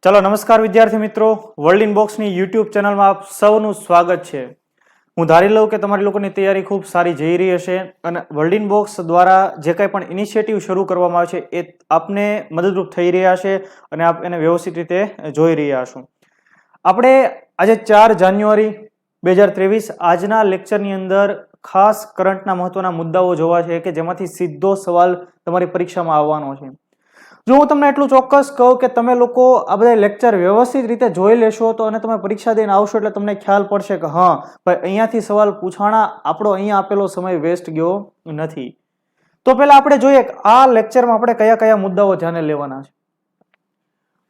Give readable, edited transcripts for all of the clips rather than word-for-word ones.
ચલો નમસ્કાર વિદ્યાર્થી મિત્રો, વર્લ્ડ ઇનબોક્સની યુટ્યુબ ચેનલમાં આપ સૌનું સ્વાગત છે। હું ધારી લઉં કે તમારી લોકોની તૈયારી ખૂબ સારી જઈ રહી હશે અને વર્લ્ડ ઇનબોક્સ દ્વારા જે કંઈ પણ ઇનિશિયેટિવ શરૂ કરવામાં આવે છે એ આપને મદદરૂપ થઈ રહ્યા છે અને આપ એને વ્યવસ્થિત રીતે જોઈ રહ્યા છો। આપણે આજે 4 જાન્યુઆરી 2023 આજના લેક્ચરની અંદર ખાસ કરંટના મહત્વના મુદ્દાઓ જોવા છે કે જેમાંથી સીધો સવાલ તમારી પરીક્ષામાં આવવાનો છે। જો હું તમને એટલું ચોક્કસ કહું કે તમે લોકો આ બધા લેક્ચર વ્યવસ્થિત રીતે જોઈ લેશો તો અને તમે પરીક્ષા દઈને આવશો એટલે તમને ખ્યાલ પડશે કે હા ભાઈ અહીંયાથી સવાલ પૂછાણા, આપણો અહીંયા આપેલો સમય વેસ્ટ ગયો નથી। તો પહેલા આપણે જોઈએ કે આ લેક્ચરમાં આપણે કયા કયા મુદ્દાઓ ધ્યાને લેવાના છે।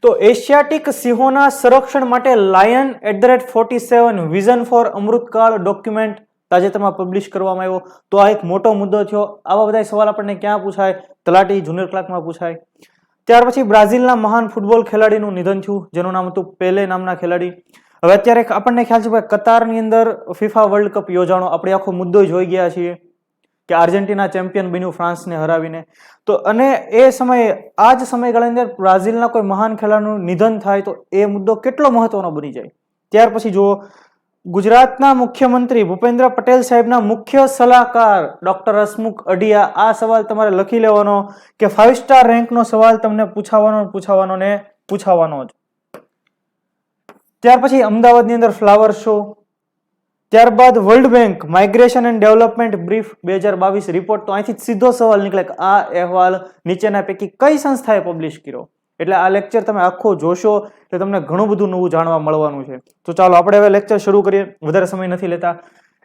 તો એશિયાટિક સિંહોના સંરક્ષણ માટે લાયન @47 વિઝન ફોર અમૃતકાળ ડોક્યુમેન્ટ તાજેતરમાં પબ્લિશ કરવામાં આવ્યો, તો આ એક મોટો મુદ્દો થયો। આવા બધા સવાલ આપણને ક્યાં પૂછાય? તલાટી જુનિયર ક્લાર્કમાં પૂછાય। ત્યાર પછી બ્રાઝિલના મહાન ફૂટબોલ ખેલાડીનું નિધન થયું જેનું નામ હતું પેલે નામના ખેલાડી। હવે અત્યારે આપણને ખ્યાલ છે કે કતારની અંદર ફિફા વર્લ્ડ કપ યોજાણો, આપણે આખો મુદ્દો જોઈ ગયા છીએ કે આર્જેન્ટિના ચેમ્પિયન બન્યું ફ્રાન્સને હરાવીને। તો અને એ સમયે આ જ સમયગાળાની અંદર બ્રાઝિલના કોઈ મહાન ખેલાડીનું નિધન થાય તો એ મુદ્દો કેટલો મહત્વનો બની જાય। ત્યાર પછી જુઓ, ગુજરાતના મુખ્યમંત્રી ભૂપેન્દ્ર પટેલ સાહેબના મુખ્ય સલાહકાર ડોક્ટર હસમુખ અઢિયા, આ સવાલ તમારે લખી લેવાનો કે 5 સ્ટાર રેન્કનો સવાલ તમને પૂછાવાનો જ। ત્યાર પછી અમદાવાદની અંદર ફ્લાવર શો, ત્યારબાદ world bank migration and development brief 2022 report, તો અહીંથી સીધો સવાલ નીકળે કે આ અહેવાલ નીચેના પૈકી કઈ સંસ્થાએ પબ્લિશ કર્યો। એટલે આ લેક્ચર તમે આખો જોશો એટલે તમને ઘણું બધું નવું જાણવા મળવાનું છે। તો ચાલો આપણે હવે લેક્ચર શરૂ કરીએ, વધારે સમય નથી લેતા।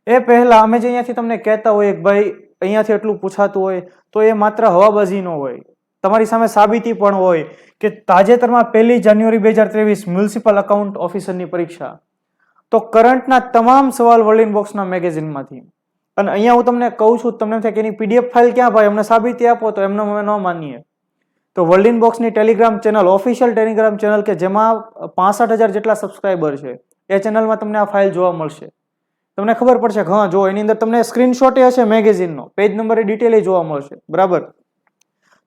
એ પહેલા અમે જે અહીંયાથી તમને કહેતા હોઈએ કે ભાઈ અહીંયાથી એટલું પૂછાતું હોય તો એ માત્ર હવાબાજી ન હોય, તમારી સામે સાબિતી પણ હોય કે તાજેતરમાં 1 જાન્યુઆરી 2023 મ્યુનિસિપલ એકાઉન્ટ ઓફિસરની પરીક્ષા, તો કરંટના તમામ સવાલ વર્લ્ડ ઇનબોક્સના મેગેઝિનમાંથી। અને અહીંયા હું તમને કહું છું, તમને થાય કે એની પીડીએફ ફાઇલ ક્યાં ભાઈ, અમને સાબિતી આપો, તો એમને અમે ન માનીએ। તો વર્લ્ડ ઇનબોક્સની Telegram channel, official Telegram channel કે જેમાં 65,000 જેટલા સબસ્ક્રાઇબર છે, એ ચેનલમાં તમને આ ફાઇલ જોવા મળશે। તમને ખબર પડશે કે હા જો એની અંદર તમને સ્ક્રીનશોટ હશે મેગેઝિનનો, પેજ નંબર ડિટેલ જોવા મળશે, બરાબર।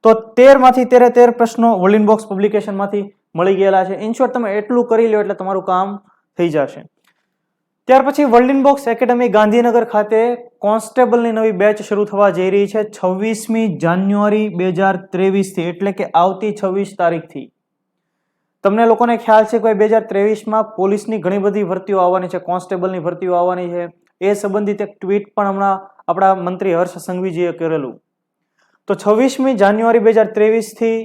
તો 13 માંથી 13 પ્રશ્નો વર્લ્ડ ઇનબોક્સ પબ્લિકેશનમાંથી મળી ગયેલા છે। ઇન શોર્ટ તમે એટલું કરી લો એટલે તમારું કામ થઈ જશે। ત્યાર પછી વર્લ્ડ ઇનબોક્સ એકેડમી ગાંધીનગર ખાતે કોન્સ્ટેબલની નવી બેચ શરૂ થવા જઈ રહી છે 26મી જાન્યુઆરી 2023 થી, એટલે કે આવતી 26 તારીખથી। તમને લોકોને ખ્યાલ છે કે 2023માં પોલીસની ઘણી બધી ભરતીઓ આવવાની છે, કોન્સ્ટેબલની ભરતીઓ આવવાની છે। એ સંબંધિત એક ટ્વીટ પણ હમણાં આપણા મંત્રી હર્ષ સંઘવીજીએ કરેલું। તો 26મી જાન્યુઆરી 2023 થી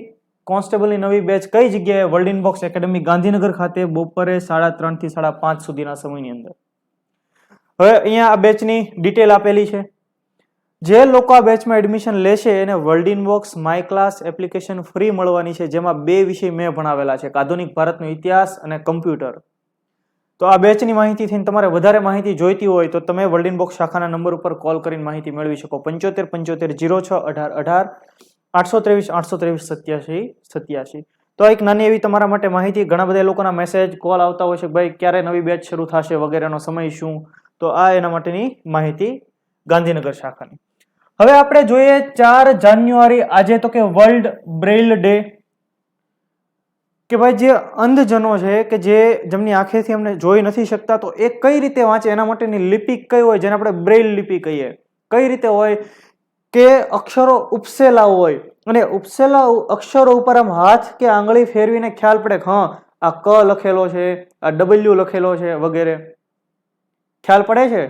કોન્સ્ટેબલની નવી બેચ કઈ જગ્યાએ? વર્લ્ડ ઇનબોક્સ એકેડમી ગાંધીનગર ખાતે બપોરે 3:30 થી 5:30 સુધીના સમયની અંદર। હવે અહીંયા આ બેચની ડિટેલ આપેલી છે। જે લોકો આ બેચમાં એડમિશન લેશે એને world inbox my class application free મળવાની છે, જેમાં 2 વિષય મેં ભણાવેલા છે, આધુનિક ભારતનો ઇતિહાસ અને કમ્પ્યુટર। તો આ બેચની માહિતીથી તમારે વધારે માહિતી જોઈતી હોય તો તમે વર્લ્ડ ઇનબોક્સ શાખાના નંબર ઉપર કોલ કરીને માહિતી મેળવી શકો, 75 75 06 18 18 823 823 87 87। તો એક નાની એવી તમારા માટે માહિતી, ઘણા બધા લોકોના મેસેજ કોલ આવતા હોય છે ભાઈ ક્યારે નવી બેચ શરૂ થશે વગેરેનો સમય શું, તો આ એના માટેની માહિતી ગાંધીનગર શાખાની। હવે આપણે જોઈએ 4 જાન્યુઆરી, આજે તો કે વર્લ્ડ બ્રેઇલ ડે, કે ભાઈ જે અંધજનો છે કે જેમની આંખેથી અમને જોઈ નથી શકતા, તો એ કઈ રીતે વાંચે, એના માટેની લિપિ કઈ હોય જેને આપણે બ્રેઇલ લિપિ કહીએ। કઈ રીતે હોય કે અક્ષરો ઉપસેલા હોય અને ઉપસેલા અક્ષરો ઉપર આમ હાથ કે આંગળી ફેરવીને ખ્યાલ પડે કે હા આ ક લખેલો છે, આ W લખેલો છે વગેરે, ખ્યાલ પડે છે।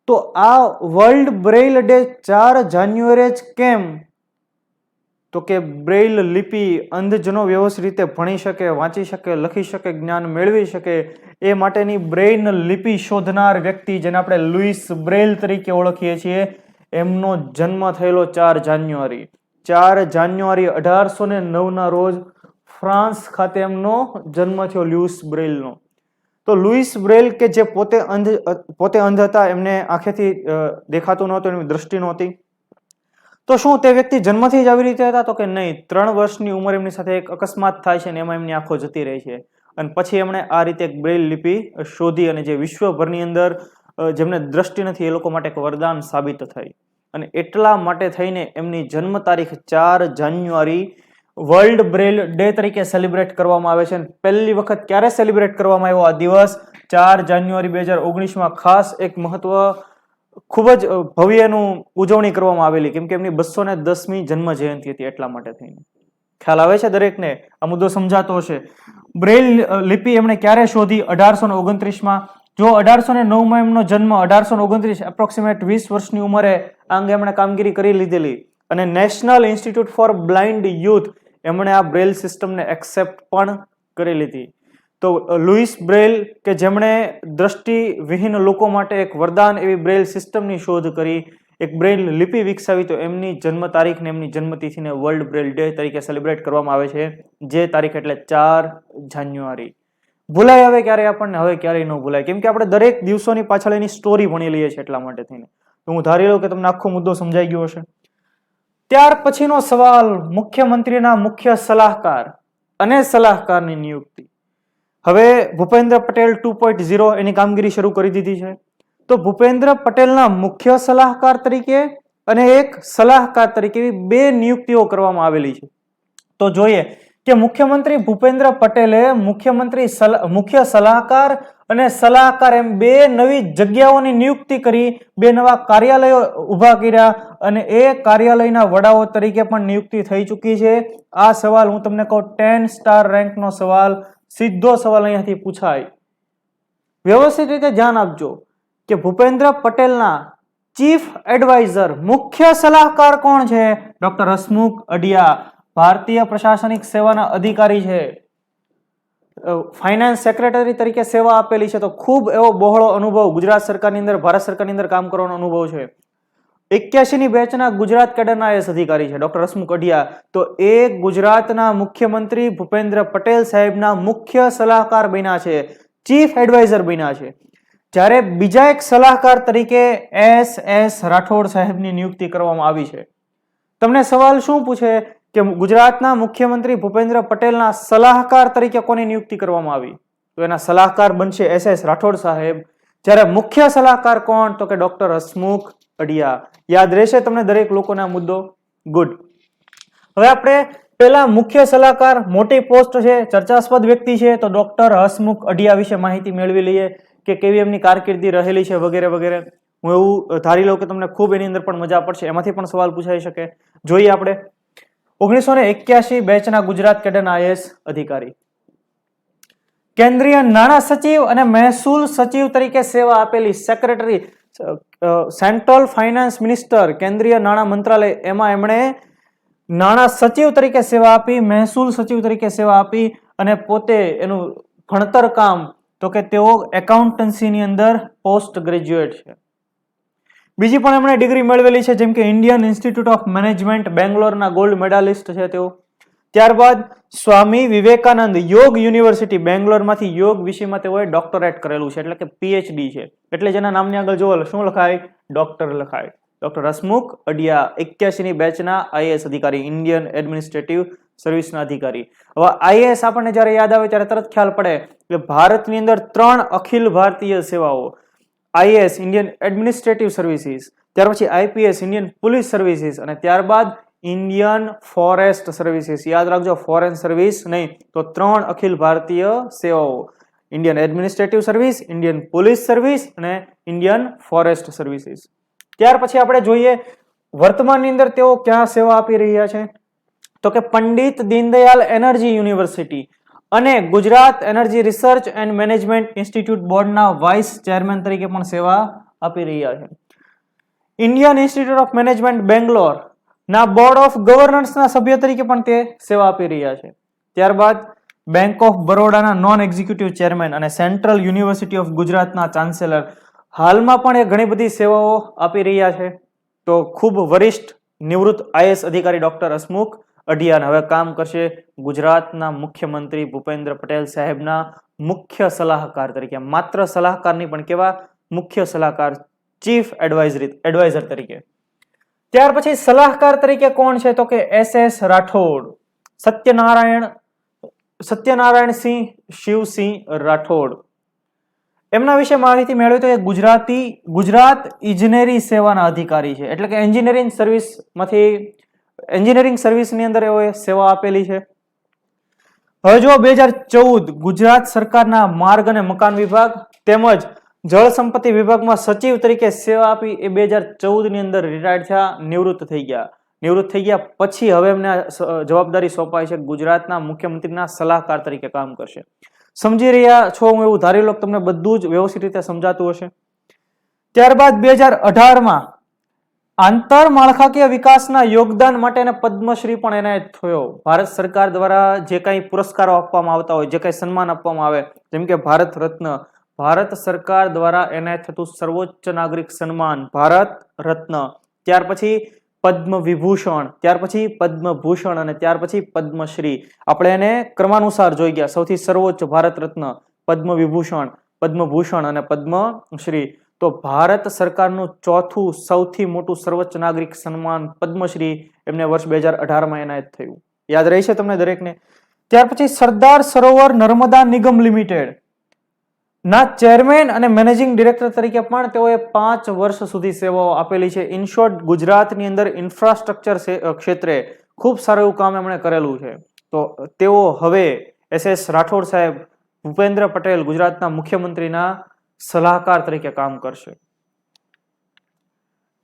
તો આ વર્લ્ડ બ્રેઇલ ડે 4 જાન્યુઆરી જ કેમ? તો કે બ્રેઇલ લિપિ અંધજનો વ્યવસ્થિત રીતે ભણી શકે, વાંચી શકે, લખી શકે, જ્ઞાન મેળવી શકે એ માટેની બ્રેઇલ લિપિ શોધનાર વ્યક્તિ, જેને આપણે લુઈસ બ્રેઇલ તરીકે ઓળખીએ છીએ, એમનો જન્મ થયેલો 4 જાન્યુઆરી 1809ના રોજ ફ્રાન્સ ખાતે એમનો જન્મ થયો લુઈસ બ્રેઇલનો। તો લુઈસ બ્રેઇલ કે જે પોતે અંધ હતા, એમને આંખેથી દેખાતું નહોતું, એની દ્રષ્ટિ નહોતી, તો શું તે વ્યક્તિ જન્મથી જ આવી રીતે હતા? તો કે નહીં, 3 વર્ષની ઉંમરે એમની સાથે એક અકસ્માત થાય છે અને એમાં એમની આંખો જતી રહી છે અને પછી એમણે આ રીતે એક બ્રેઇલ લિપિ શોધી અને જે વિશ્વભરની અંદર જેમને દ્રષ્ટિ નથી એ લોકો માટે એક વરદાન સાબિત થઈ। અને એટલા માટે થઈને એમની જન્મ તારીખ 4 જાન્યુઆરી વર્લ્ડ બ્રેલ ડે તરીકે સેલિબ્રેટ કરવામાં આવે છે. પહેલી વખત ક્યારે સેલિબ્રેટ કરવામાં આવ્યો આ દિવસ? 4 જાન્યુઆરી 2019માં ખાસ એક મહત્વ ખૂબ જ ભવ્યનું ઉજવણી કરવામાં આવેલી, કેમ કે એમની 210મી જન્મ જયંતિ હતી, એટલા માટે થઈને. ખ્યાલ આવે છે દરેકને? આ મુદ્દો સમજાતો હશે. બ્રેલ લિપિ એમણે ક્યારે શોધી? 1829માં. જો 1809માં એમનો જન્મ, 1829 એપ્રોક્સિમેટ 20 વર્ષની ઉંમરે આ અંગે એમણે કામગીરી કરી લીધેલી. અને national institute for blind youth એમણે આ બ્રેલ સિસ્ટમને એક્સેપ્ટ પણ કરી લીધી. તો લુઈસ બ્રેલ કે જેમણે દ્રષ્ટિ વિહીન લોકો માટે એક વરદાન એવી બ્રેલ સિસ્ટમની શોધ કરી, એક બ્રેલ લિપિ વિકસાવી, તો એમની જન્મ તારીખને, એમની જન્મતિથિને વર્લ્ડ બ્રેલ ડે તરીકે સેલિબ્રેટ કરવામાં આવે છે. જે તારીખ એટલે 4 જાન્યુઆરી. ભૂલાય હવે ક્યારે આપણને? હવે ક્યારેય ન ભૂલાય, કેમ કે આપણે દરેક દિવસોની પાછળ એની સ્ટોરી ભણી લઈએ છીએ, એટલા માટે થઈને. તો હું ધારી લઉં કે તમને આખો મુદ્દો સમજાઈ ગયો હશે. ત્યાર પછીનો સવાલ, મુખ્યમંત્રીના મુખ્ય સલાહકાર અને સલાહકારની નિયુક્તિ. હવે ભૂપેન્દ્ર પટેલ 2.0 એની કામગીરી શરૂ કરી દીધી છે. તો ભૂપેન્દ્ર પટેલના મુખ્ય સલાહકાર તરીકે અને એક સલાહકાર તરીકે એવી 2 નિયુક્તિઓ કરવામાં આવેલી છે. તો જોઈએ કે મુખ્યમંત્રી ભૂપેન્દ્ર પટેલે મુખ્ય સલાહકાર અને સલાહકાર એમ 2 નવી જગ્યાઓની નિયુક્તિ કરી, 2 નવા કાર્યાલયો ઉભા કર્યા અને એ કાર્યાલયના વડાઓ તરીકે પણ નિયુક્તિ થઈ ચૂકી છે. આ સવાલ હું તમને કહું 10 સ્ટાર રેન્કનો સવાલ, સીધો સવાલ અહીંયાથી પૂછાય. વ્યવસ્થિત રીતે ધ્યાન આપજો કે ભૂપેન્દ્ર પટેલના ચીફ એડવાઇઝર, મુખ્ય સલાહકાર કોણ છે? ડોક્ટર હસમુખ અઢિયા, ભારતીય પ્રશાસનિક સેવાના અધિકારી છે. ફાઇનાન્સ સેક્રેટરી તરીકે સેવા આપેલી છે. તો ખૂબ એવો બહોળો અનુભવ ગુજરાત સરકારની અંદર, ભારત સરકારની અંદર કામ કરવાનો અનુભવ છે. 81ની બેચના ગુજરાત કેડરના આઈએએસ અધિકારી છે ડોક્ટર હસમુખ અઢિયા. તો એ ગુજરાતના મુખ્યમંત્રી ભૂપેન્દ્ર પટેલ સાહેબના મુખ્ય સલાહકાર બન્યા છે, ચીફ એડવાઇઝર બન્યા છે. જ્યારે બીજા એક સલાહકાર તરીકે એસ રાઠોડ સાહેબની નિયુક્તિ કરવામાં આવી છે. તમને સવાલ શું પૂછે કે ગુજરાતના મુખ્યમંત્રી ભૂપેન્દ્ર પટેલના સલાહકાર તરીકે કોની નિયુક્તિ કરવામાં આવી? તો એના સલાહકાર બનશે એસ રાઠોડ સાહેબ. જ્યારે મુખ્ય સલાહકાર કોણ? તો કે ડોક્ટર હસમુખ અઢિયા. યાદ રહેશે તમને દરેક લોકોના મુદ્દો? ગુડ. હવે આપણે પેલા મુખ્ય સલાહકાર, મોટી પોસ્ટ છે, ચર્ચાસ્પદ વ્યક્તિ છે, તો ડોક્ટર હસમુખ અઢિયા વિશે માહિતી મેળવી લઈએ કે કેવી એમની કારકિર્દી રહેલી છે વગેરે વગેરે. હું એવું ધારી લઉં કે તમને ખૂબ એની અંદર પણ મજા પડશે, એમાંથી પણ સવાલ પૂછાઈ શકે. જોઈએ આપણે 1981 બેચના ગુજરાત કેડરના આઈએએસ અધિકારી. કેન્દ્રીય નાણાં સચિવ અને મહેસૂલ સચિવ તરીકે સેવા આપેલી, સેક્રેટરી, સેન્ટ્રલ ફાઇનાન્સ મિનિસ્ટર, કેન્દ્રીય નાણાં મંત્રાલય, એમાં એમણે નાણાં સચિવ તરીકે સેવા આપી, મહેસૂલ સચિવ તરીકે સેવા આપી અને પોતે એનું ભણતર કામ તો કે તેઓ એકાઉન્ટન્સીની અંદર પોસ્ટ ગ્રેજ્યુએટ છે. બીજી પણ એમણે ડિગ્રી મેળવેલી છે, જેમ કે ઇન્ડિયન ઇન્સ્ટિટ્યૂટ ઓફ મેનેજમેન્ટ બેંગ્લોરના ગોલ્ડ મેડાલિસ્ટ છે તેઓ. ત્યારબાદ સ્વામી વિવેકાનંદ યોગ યુનિવર્સિટી બેંગ્લોરમાંથી યોગ વિષયમાં તેઓએ ડોક્ટરેટ કરેલું છે, એટલે કે પીએચડી છે. એટલે જેના નામની આગળ જોવો શું લખાય? ડોક્ટર લખાય. ડોક્ટર હસમુખ અઢિયા 81ની બેચના આઈએએસ અધિકારી, ઇન્ડિયન એડમિનિસ્ટ્રેટિવ સર્વિસના અધિકારી. હવે આઈએએસ આપણને જ્યારે યાદ આવે ત્યારે તરત ખ્યાલ પડે કે ભારતની અંદર 3 અખિલ ભારતીય સેવાઓ, આઈએએસ ઇન્ડિયન એડમિનિસ્ટ્રેટિવ સર્વિસીસ, ત્યાર પછી આઈપીએસ ઇન્ડિયન પોલીસ સર્વિસીસ અને ત્યારબાદ ઇન્ડિયન ફોરેસ્ટ સર્વિસીસ. યાદ રાખજો, ફોરેન સર્વિસ નહીં, તો 3 અખિલ ભારતીય સેવાઓ, Indian administrative service, Indian police service અને ઇન્ડિયન ફોરેસ્ટ સર્વિસીસ. ત્યાર પછી આપણે જોઈએ વર્તમાનની અંદર તેઓ ક્યાં સેવા આપી રહ્યા છે? તો કે પંડિત દીનદયાલ એનર્જી યુનિવર્સિટી અને Gujarat energy research and management institute બોર્ડના વાઇસ ચેરમેન તરીકે પણ સેવા આપી રહ્યા છે. Indian Institute of management Bangalore ના બોર્ડ ઓફ ગવર્નન્સના સભ્ય તરીકે પણ તે સેવા આપી રહ્યા છે. ત્યારબાદ બેંક ઓફ બરોડાના નોન એક્ઝિક્યુટિવ ચેરમેન અને સેન્ટ્રલ યુનિવર્સિટી ઓફ ગુજરાતના ચાન્સેલર. હાલમાં પણ એ ઘણી બધી સેવાઓ આપી રહ્યા છે. તો ખૂબ વરિષ્ઠ નિવૃત્ત આઈએએસ અધિકારી ડોક્ટર હસમુખ અઢિયા હવે કામ કરશે ગુજરાતના મુખ્યમંત્રી ભૂપેન્દ્ર પટેલ સાહેબના મુખ્ય સલાહકાર તરીકે. માત્ર સલાહકાર નહીં પણ કેવા? મુખ્ય સલાહકાર, ચીફ એડવાઇઝર તરીકે. ત્યાર પછી સલાહકાર તરીકે કોણ છે? તો કે એસ રાઠોડ, સત્યનારાયણ સિંહ શિવસિંહ રાઠોડ. એમના વિશે માહિતી મેળવી તો ગુજરાત ઇજનેરી સેવાના અધિકારી છે, એટલે કે એન્જિનિયરિંગ સર્વિસમાંથી એન્જિનિયરિંગ સર્વિસની અંદર એઓએ સેવા આપેલી છે. હવે જો 2014 ગુજરાત સરકારના માર્ગ અને મકાન વિભાગ તેમજ જળ સંપત્તિ વિભાગમાં સચિવ તરીકે સેવા આપી એ 2014 ની અંદર રિટાયર્ડ થયા, નિવૃત્ત થઈ ગયા. નિવૃત્ત થઈ ગયા પછી હવે એમને જવાબદારી સોંપાઈ છે ગુજરાતના મુખ્યમંત્રીના સલાહકાર તરીકે કામ કરશે. સમજી રહ્યા છો હું એવું ધારી લો કે તમને બધું જ વ્યવસ્થિત રીતે સમજાતું હશે. ત્યારબાદ 2018માં આંતરમાળખાકીય વિકાસના યોગદાન માટે પદ્મશ્રી પણ એનાયત થયો. ભારત સરકાર દ્વારા જે કંઈ પુરસ્કારો આપવામાં આવતા હોય, જે કંઈ સન્માન આપવામાં આવે, જેમ કે ભારત રત્ન, ભારત સરકાર દ્વારા એનાયત થતું સર્વોચ્ચ નાગરિક સન્માન ભારત રત્ન, ત્યાર પછી પદ્મ વિભૂષણ, ત્યાર પછી પદ્મભૂષણ અને ત્યાર પછી પદ્મશ્રી. આપણે એને ક્રમાનુસાર જોઈ ગયા. સૌથી સર્વોચ્ચ ભારત રત્ન, પદ્મ વિભૂષણ, પદ્મભૂષણ અને પદ્મશ્રી. તો ભારત સરકારનું ચોથું સૌથી મોટું સર્વોચ્ચ નાગરિક સન્માન પદ્મશ્રી એમને વર્ષ 2018માં એનાયત થયું. યાદ રહેશે તમને દરેકને. ત્યાર પછી સરદાર સરોવર નર્મદા નિગમ લિમિટેડ ના ચેરમેન અને મેનેજિંગ ડિરેક્ટર તરીકે પણ તેઓએ 5 વર્ષ સુધી સેવાઓ આપેલી છે. ઇન શોર્ટ, ગુજરાતની અંદર ઇન્ફ્રાસ્ટ્રક્ચર ક્ષેત્રે ખૂબ સારું એવું કામ એમણે કરેલું છે. તો તેઓ હવે SS રાઠોડ સાહેબ, ભૂપેન્દ્ર પટેલ ગુજરાતના મુખ્યમંત્રીના સલાહકાર તરીકે કામ કરશે.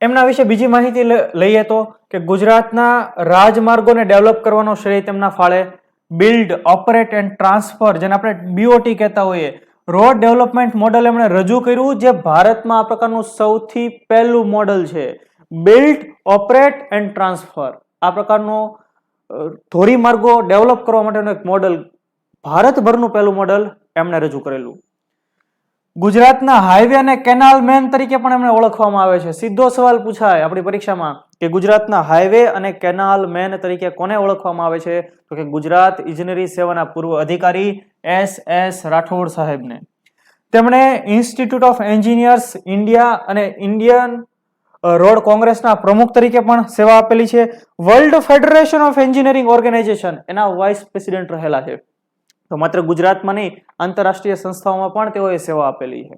એમના વિશે બીજી માહિતી લઈએ તો કે ગુજરાતના રાજમાર્ગોને ડેવલપ કરવાનો શ્રેય તેમના ફાળે. બિલ્ડ, ઓપરેટ એન્ડ ટ્રાન્સફર, જેને આપણે BOT કહેતા હોઈએ, રોડ ડેવલપમેન્ટ મોડલ એમણે રજૂ કર્યું, જે ભારતમાં આ પ્રકારનું સૌથી પહેલું મોડલ છે. બિલ્ડ, ઓપરેટ એન્ડ ટ્રાન્સફર, આ પ્રકારનો ધોરીમાર્ગો ડેવલપ કરવા માટેનું એક મોડલ, ભારતભરનું પહેલું મોડલ એમણે રજૂ કરેલું. ગુજરાતના હાઈવે અને કેનાલ મેન તરીકે પણ એમને ઓળખવામાં આવે છે. સીધો સવાલ પૂછાય આપણી પરીક્ષામાં કે ગુજરાતના હાઈવે અને કેનાલ મેન તરીકે કોને ઓળખવામાં આવે છે? તો કે ગુજરાત ઇજનેરી સેવાના પૂર્વ અધિકારી SS રાઠોડ સાહેબને. તેમણે ઇન્સ્ટિટ્યૂટ ઓફ એન્જિનિયર્સ ઇન્ડિયા અને ઇન્ડિયન રોડ કોંગ્રેસના પ્રમુખ તરીકે પણ સેવા આપેલી છે. World federation of engineering organization એના વાઇસ પ્રેસિડેન્ટ રહેલા છે. તો માત્ર ગુજરાતમાં નહીં, આંતરરાષ્ટ્રીય સંસ્થાઓમાં પણ તેઓએ સેવા આપેલી છે.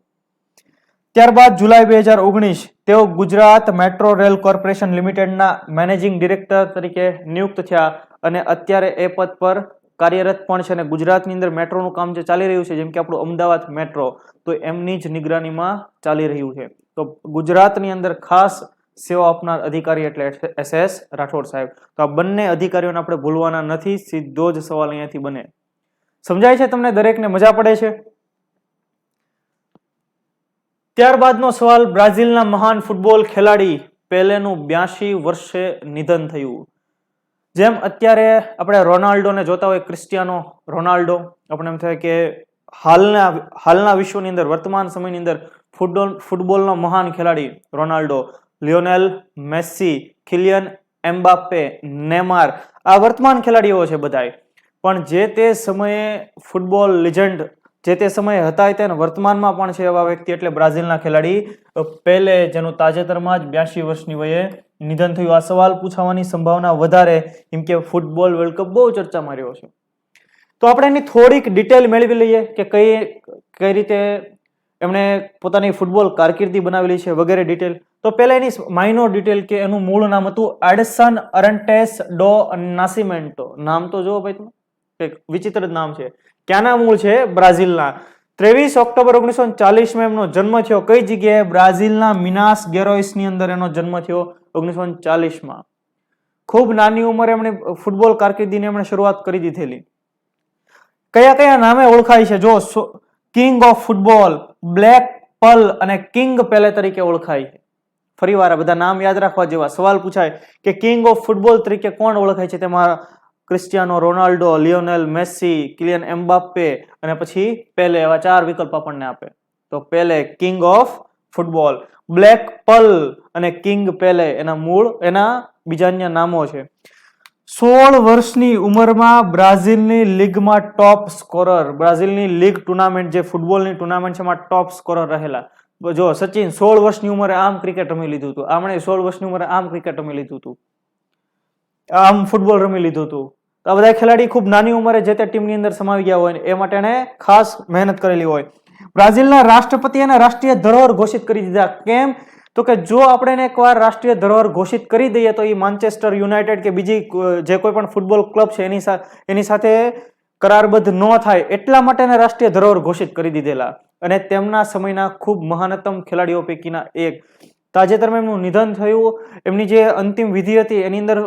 ત્યારબાદ જુલાઈ 2019 તેઓ ગુજરાત મેટ્રો રેલ કોર્પોરેશન લિમિટેડના મેનેજિંગ ડિરેક્ટર તરીકે નિયુક્ત થયા અને અત્યારે એ પદ પર કાર્યરત પણ છે. અને ગુજરાતની અંદર મેટ્રોનું કામ જે ચાલી રહ્યું છે, જેમ કે આપણું અમદાવાદ મેટ્રો, તો એમની જ નિગરાનીમાં ચાલી રહ્યું છે. તો ગુજરાતની અંદર ખાસ સેવા આપનાર અધિકારી એટલે SS રાઠોડ સાહેબ. તો આ બંને અધિકારીઓને આપણે ભૂલવાના નથી. સીધો જ સવાલ અહીંયાથી બને. સમજાય છે તમને દરેકને? મજા પડે છે? ત્યારબાદનો સવાલ, બ્રાઝિલના મહાન ફૂટબોલ ખેલાડી પેલેનું 82 વર્ષે નિધન થયું. જેમ અત્યારે આપણે રોનાલ્ડોને જોતા હોય, ક્રિસ્ટિયાનો રોનાલ્ડો, આપણે એમ થાય કે હાલના વિશ્વની અંદર, વર્તમાન સમયની અંદર ફૂટબોલનો મહાન ખેલાડી રોનાલ્ડો, લિયોનેલ મેસી, કિલિયન એમ્બાપ્પે, નેમાર, આ વર્તમાન ખેલાડીઓ છે બધાય. પણ જે તે સમયે ફૂટબોલ લિજેન્ડ જે તે સમયે હતા તેને વર્તમાનમાં પણ છે એવા વ્યક્તિ એટલે બ્રાઝિલના ખેલાડી પેલે, જેનું તાજેતરમાં જ 82 વર્ષની વયે નિધન થયું. આ સવાલ પૂછવાની સંભાવના વધારે, કેમ કે ફૂટબોલ વર્લ્ડ કપ બહુ ચર્ચામાં રહ્યો છે. તો આપણે એની થોડીક ડિટેલ મેળવી લઈએ કે કઈ રીતે એમણે પોતાની ફૂટબોલ કારકિર્દી બનાવેલી છે વગેરે ડિટેલ. તો પહેલા એની માઇનોર ડિટેલ કે એનું મૂળ નામ હતું એડસન અરન્ટેસ ડો નાસિમેન્ટો. નામ તો જો ભાઈ તમે, વિચિત્ર જ નામ છે. ક્યાંના મૂળ છે? બ્રાઝિલના. 23 ઓક્ટોબર 1940 એમનો જન્મ થયો. કઈ જગ્યાએ? બ્રાઝિલના મિનાસ ગેરોઇસ ની અંદર એનો જન્મ થયો 1940માં. ખૂબ નાની ઉંમરે એમણે ફૂટબોલ કારકિર્દીની એમણે શરૂઆત કરી દીધેલી. કયા કયા નામે ઓળખાય છે? જો, કિંગ ઓફ ફૂટબોલ, બ્લેક પલ અને કિંગ પેલે તરીકે ઓળખાય છે. ફરી વાર આ બધા નામ યાદ રાખવા જેવા. સવાલ પૂછાય કે કિંગ ઓફ ફૂટબોલ તરીકે કોણ ઓળખાય છે? તેમાં ક્રિસ્ટિયાનો રોનાલ્ડો, લિયોનેલ મેસી, કિલિયન એમ્બાપ્પે અને પછી પેલે, એવા 4 વિકલ્પ આપણને આપે. તો પેલે કિંગ ઓફ ફૂટબોલ, બ્લેક પલ અને કિંગ પેલે એના મૂળ, એના બીજા અન્ય નામો છે. 16 વર્ષની ઉંમરમાં બ્રાઝિલની લીગમાં ટોપ સ્કોરર, બ્રાઝિલની લીગ ટુર્નામેન્ટ જે ફૂટબોલની ટુર્નામેન્ટ છે એમાં ટોપ સ્કોરર રહેલા. જો સચિન 16 વર્ષની ઉંમરે આમ ક્રિકેટ રમી લીધું હતું, આમણે 16 વર્ષની ઉંમરે આમ ક્રિકેટ રમી લીધું હતું, આમ ફૂટબોલ રમી લીધું હતું. આ બધા ખેલાડી ખૂબ નાની ઉંમરે જે તે ટીમની અંદર સમાવી ગયા હોય એ માટે એને ખાસ મહેનત કરેલી હોય. બ્રાઝિલના રાષ્ટ્રપતિ અને રાષ્ટ્રીય ધરોહર ઘોષિત કરી દીધા. કેમ? તો કે જો આપણે એને એકવાર રાષ્ટ્રીય ધરોહર ઘોષિત કરી દઈએ તો એ માન્ચેસ્ટર યુનાઇટેડ કે બીજી જે કોઈ પણ ફૂટબોલ ક્લબ છે એની સાથે કરારબદ્ધ ન થાય એટલા માટે એને રાષ્ટ્રીય ધરોહર ઘોષિત કરી દીધેલા. અને તેમના સમયના ખૂબ મહાનતમ ખેલાડીઓ પૈકીના એક. તાજેતરમાં એમનું નિધન થયું. એમની જે અંતિમ વિધિ હતી એની અંદર